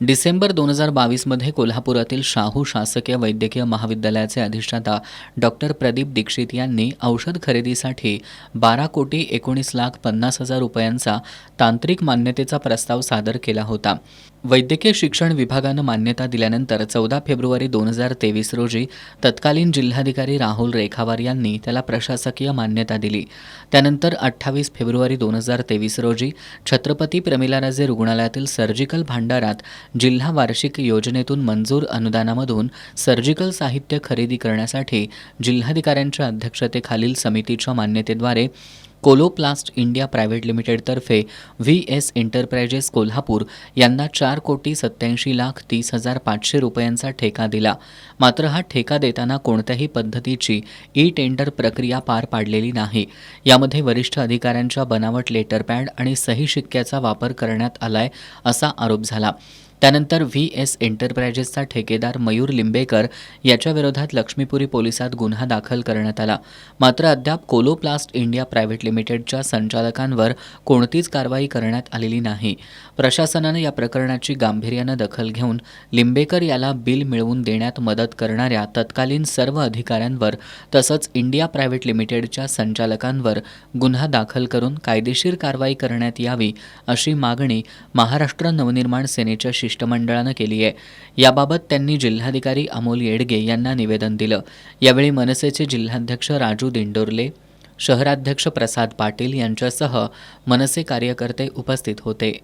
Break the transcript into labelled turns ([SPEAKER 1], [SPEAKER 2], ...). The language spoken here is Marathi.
[SPEAKER 1] डिसेंबर 2022 मध्ये कोल्हापुरातील शाहू शासकीय वैद्यकीय महाविद्यालयाचे अधिष्ठाता डॉक्टर प्रदीप दीक्षित यांनी औषध खरेदीसाठी 12,19,50,000 रुपयांचा तांत्रिक मान्यतेचा प्रस्ताव सादर केला होता. वैद्यकीय शिक्षण विभागानं मान्यता दिल्यानंतर 14 फेब्रुवारी 2023 रोजी तत्कालीन जिल्हाधिकारी राहुल रेखावार यांनी त्याला प्रशासकीय मान्यता दिली. त्यानंतर 28 फेब्रुवारी 2023 रोजी छत्रपती प्रमिलाराजे रुग्णालयातील सर्जिकल भांडारात जिल्हा वार्षिक योजनेतून मंजूर अनुदानामधून सर्जिकल साहित्य खरेदी करण्यासाठी जिल्हाधिकाऱ्यांच्या अध्यक्षतेखालील समितीच्या मान्यतेद्वारे कोलोप्लास्ट इंडिया प्रायव्हेट लिमिटेडतर्फे VS एंटरप्राइजेस कोल्हापूर यांना 4,87,30,500 रुपयांचा ठेका दिला. मात्र हा ठेका देताना कोणत्याही पद्धतीची टेंडर प्रक्रिया पार पाडलेली नाही. यामध्ये वरिष्ठ अधिकाऱ्यांच्या बनावट लेटरपॅड आणि सही शिक्क्याचा वापर करण्यात आलाय असा आरोप झाला. त्यानंतर VS एंटरप्राइजेसचा ठेकेदार मयूर लिंबेकर याच्या विरोधात लक्ष्मीपुरी पोलिसात गुन्हा दाखल करण्यात आला. मात्र अद्याप कोलोप्लास्ट इंडिया प्रायव्हेट लिमिटेडच्या संचालकांवर कोणतीच कारवाई करण्यात आलेली नाही. प्रशासनानं या प्रकरणाची गांभीर्यानं दखल घेऊन लिंबेकर याला बिल मिळवून देण्यात मदत करणाऱ्या तत्कालीन सर्व अधिकाऱ्यांवर तसंच इंडिया प्रायव्हेट लिमिटेडच्या संचालकांवर गुन्हा दाखल करून कायदेशीर कारवाई करण्यात यावी अशी मागणी महाराष्ट्र नवनिर्माण सेनेच्या शिष्टमंडळानं केली आहे. याबाबत त्यांनी जिल्हाधिकारी अमोल येडगे यांना निवेदन दिलं. यावेळी मनसेचे जिल्हाध्यक्ष राजू दिंडोरले, शहराध्यक्ष प्रसाद पाटील यांच्यासह मनसे कार्यकर्ते उपस्थित होते.